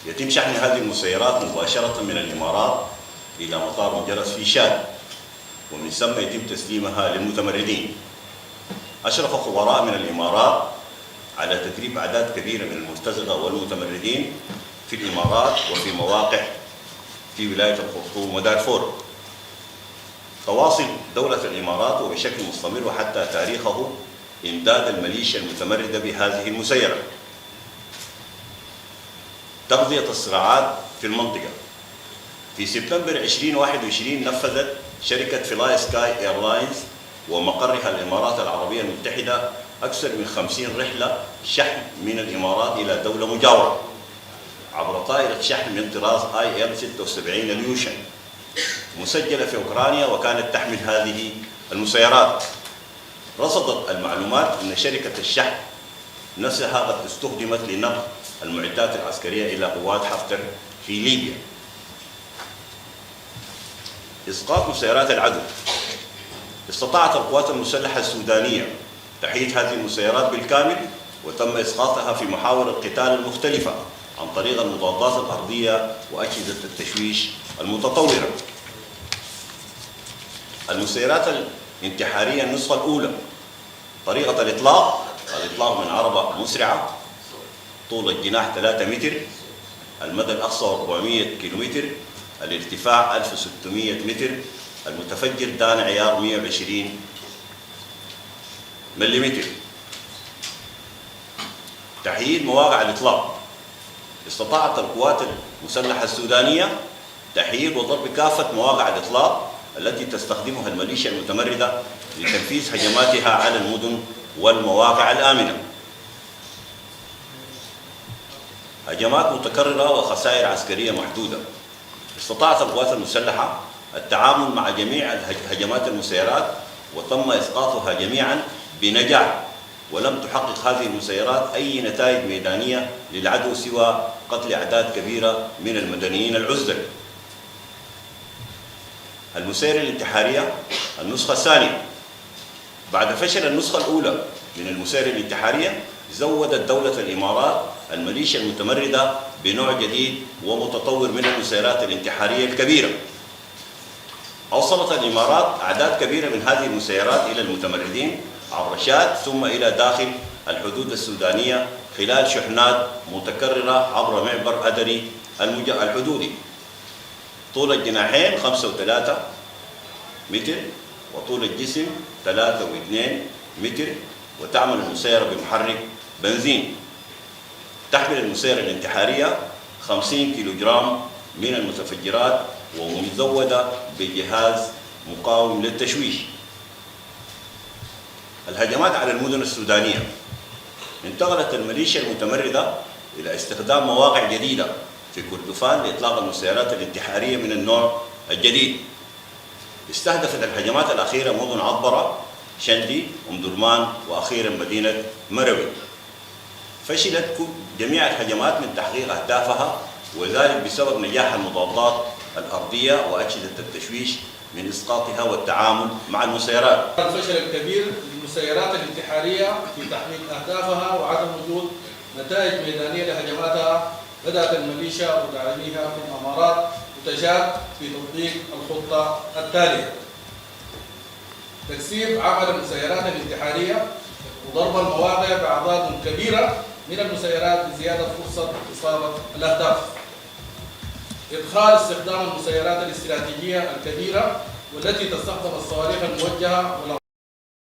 يتم شحن هذه المسيرات مباشرة من الإمارات إلى مطار مجرس في شاد، ومن ثم يتم تسليمها للمتمردين. أشرف خبراء من الإمارات على تدريب أعداد كبيرة من المرتزقة والمتمردين في الإمارات وفي مواقع في ولاية الخرطوم ودارفور. تواصل دولة الإمارات وبشكل مستمر وحتى تاريخه إمداد الميليشيا المتمردة بهذه المسيرة. تغذية الصراعات في المنطقة. في سبتمبر 2021 نفذت شركة فلاي سكاي ايرلاينز ومقرها الإمارات العربية المتحدة أكثر من 50 رحلة شحن من الإمارات إلى دولة مجاورة عبر طائرة شحن من طراز IL-76 اليوشن مسجلة في أوكرانيا، وكانت تحمل هذه المسيرات. رصدت المعلومات أن شركة الشحن نفسها قد استخدمت لنقل المعدات العسكرية إلى قوات حفتر في ليبيا. إسقاط مسيرات العدو. استطاعت القوات المسلحة السودانية تحييد هذه المسيرات بالكامل، وتم إسقاطها في محاور القتال المختلفة عن طريق المضادات الأرضية وأجهزة التشويش المتطورة. المسيرات الانتحارية النسخة الأولى. طريقة الإطلاق من عربة مسرعة، طول الجناح 3 متر، المدى الأقصى 400 كيلومتر، الارتفاع 1600 متر، المتفجر دان عيار 120 ملم. تحييد مواقع الإطلاق. استطاعت القوات المسلحة السودانية تحييد وضرب كافة مواقع الإطلاق التي تستخدمها الميليشيا المتمردة لتنفيذ هجماتها على المدن والمواقع الآمنة. هجمات متكررة وخسائر عسكرية محدودة. استطاعت القوات المسلحة التعامل مع جميع هجمات المسيرات وتم إسقاطها جميعا بنجاح، ولم تحقق هذه المسيرات أي نتائج ميدانية للعدو سوى قتل أعداد كبيرة من المدنيين العزل. المسيرة الانتحارية النسخة الثانية. بعد فشل النسخة الأولى من المسيرة الانتحارية، زودت دولة الإمارات الميليشيا المتمردة بنوع جديد ومتطور من المسيرات الانتحارية الكبيرة. أوصلت الإمارات أعداد كبيرة من هذه المسيرات إلى المتمردين عبر شاد ثم إلى داخل الحدود السودانية خلال شحنات متكررة عبر معبر أدري الحدودي. طول الجناحين 5 و3 متر، وطول الجسم 3 و2 متر، وتعمل المسيرة بمحرك بنزين. تحمل المسيرة الانتحارية 50 كيلوغرام من المتفجرات ومزودة بجهاز مقاوم للتشويش. الهجمات على المدن السودانية. انتقلت الميليشيا المتمردة إلى استخدام مواقع جديدة في كردفان لإطلاق المسيرات الانتحارية من النوع الجديد. استهدفت الهجمات الأخيرة مدن عطبرة، شندي، درمان، وأخيرا مدينة مروي. فشلت جميع الهجمات من تحقيق أهدافها، وذلك بسبب نجاح المضادات الأرضية وأجهزة التشويش من إسقاطها والتعامل مع المسيرات. الفشل الكبير للمسيرات الانتحارية في تحقيق أهدافها وعدم وجود نتائج ميدانية لهجماتها، بدأت الميليشيا وداعميها في الإمارات تجاد في تطبيق الخطة التالية: تكثيف عمل المسيرات الانتحارية وضرب المواقع بأعداد كبيرة من المسيرات لزيادة فرصة إصابة الأهداف. إدخال استخدام المسيرات الاستراتيجية الكبيرة والتي تستخدم الصواريخ الموجهة